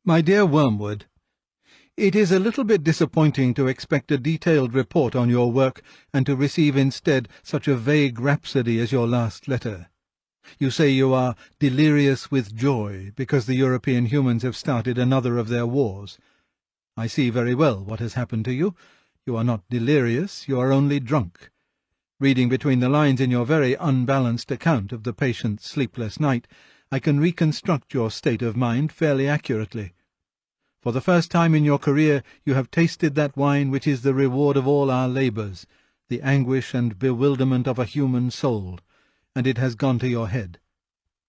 My dear Wormwood, it is a little bit disappointing to expect a detailed report on your work and to receive instead such a vague rhapsody as your last letter. You say you are delirious with joy because the European humans have started another of their wars. I see very well what has happened to you. You are not delirious, you are only drunk. Reading between the lines in your very unbalanced account of the patient's sleepless night, I can reconstruct your state of mind fairly accurately. For the first time in your career you have tasted that wine which is the reward of all our labours, the anguish and bewilderment of a human soul, and it has gone to your head.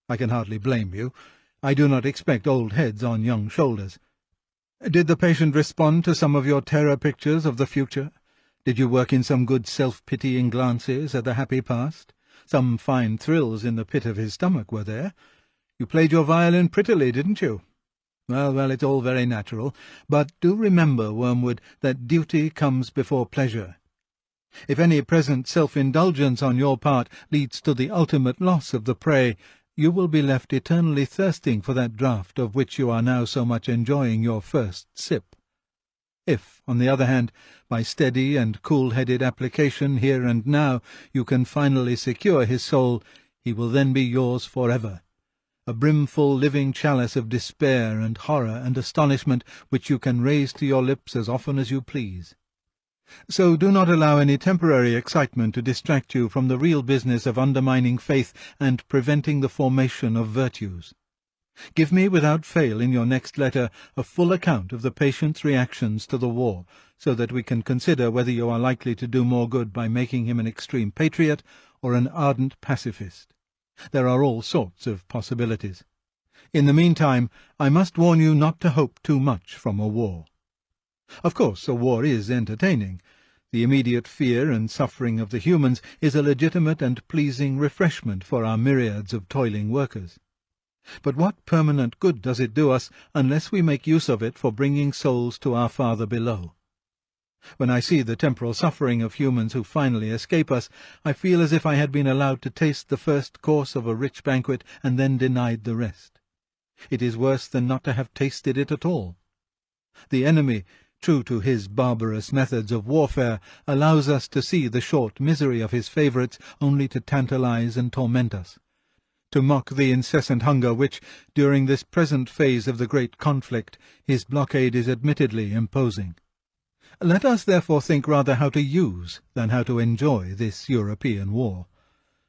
I can hardly blame you. I do not expect old heads on young shoulders. Did the patient respond to some of your terror pictures of the future? Did you work in some good self-pitying glances at the happy past? Some fine thrills in the pit of his stomach were there. You played your violin prettily, didn't you? Well, it's all very natural, but do remember, Wormwood, that duty comes before pleasure. If any present self-indulgence on your part leads to the ultimate loss of the prey, you will be left eternally thirsting for that draught of which you are now so much enjoying your first sip. If, on the other hand, by steady and cool-headed application here and now you can finally secure his soul, he will then be yours forever, a brimful living chalice of despair and horror and astonishment which you can raise to your lips as often as you please. So do not allow any temporary excitement to distract you from the real business of undermining faith and preventing the formation of virtues. Give me without fail in your next letter a full account of the patient's reactions to the war, so that we can consider whether you are likely to do more good by making him an extreme patriot or an ardent pacifist. There are all sorts of possibilities. In the meantime, I must warn you not to hope too much from a war. Of course, a war is entertaining. The immediate fear and suffering of the humans is a legitimate and pleasing refreshment for our myriads of toiling workers. But what permanent good does it do us unless we make use of it for bringing souls to our Father below? When I see the temporal suffering of humans who finally escape us, I feel as if I had been allowed to taste the first course of a rich banquet and then denied the rest. It is worse than not to have tasted it at all. The enemy, true to his barbarous methods of warfare, allows us to see the short misery of his favourites only to tantalize and torment us, to mock the incessant hunger which, during this present phase of the great conflict, his blockade is admittedly imposing. Let us therefore think rather how to use than how to enjoy this European war,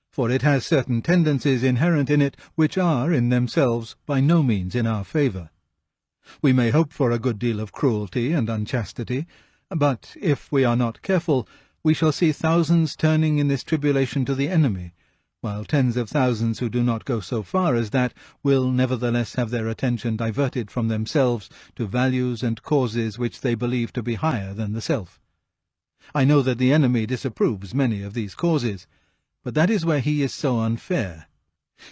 for it has certain tendencies inherent in it which are, in themselves, by no means in our favour. We may hope for a good deal of cruelty and unchastity, but, if we are not careful, we shall see thousands turning in this tribulation to the enemy, while tens of thousands who do not go so far as that will nevertheless have their attention diverted from themselves to values and causes which they believe to be higher than the self. I know that the enemy disapproves many of these causes, but that is where he is so unfair.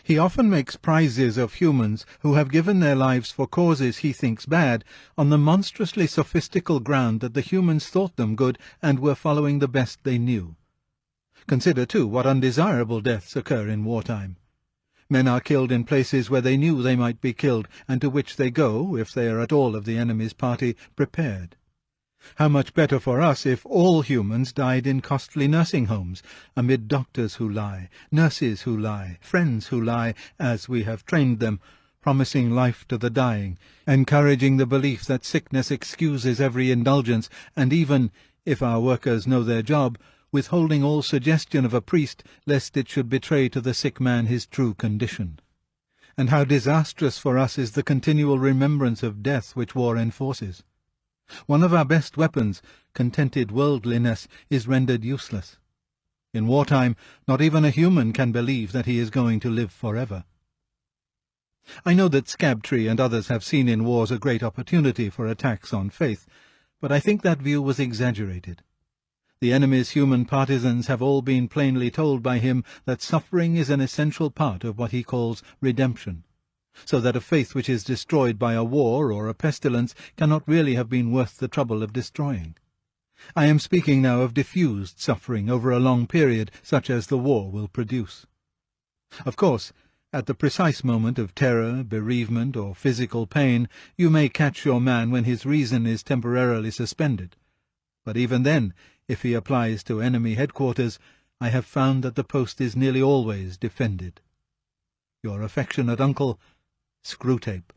He often makes prizes of humans who have given their lives for causes he thinks bad, on the monstrously sophistical ground that the humans thought them good and were following the best they knew. Consider, too, what undesirable deaths occur in wartime. Men are killed in places where they knew they might be killed, and to which they go, if they are at all of the enemy's party, prepared. How much better for us if all humans died in costly nursing homes, amid doctors who lie, nurses who lie, friends who lie, as we have trained them, promising life to the dying, encouraging the belief that sickness excuses every indulgence, and even, if our workers know their job, withholding all suggestion of a priest, lest it should betray to the sick man his true condition. And how disastrous for us is the continual remembrance of death which war enforces. One of our best weapons, contented worldliness, is rendered useless. In wartime, not even a human can believe that he is going to live forever. I know that Screwtape and others have seen in wars a great opportunity for attacks on faith, but I think that view was exaggerated. The enemy's human partisans have all been plainly told by him that suffering is an essential part of what he calls redemption, so that a faith which is destroyed by a war or a pestilence cannot really have been worth the trouble of destroying. I am speaking now of diffused suffering over a long period, such as the war will produce. Of course, At the precise moment of terror, bereavement, or physical pain, you may catch your man when his reason is temporarily suspended. But even then, if he applies to enemy headquarters, I have found that the post is nearly always defended. Your affectionate uncle, Screwtape.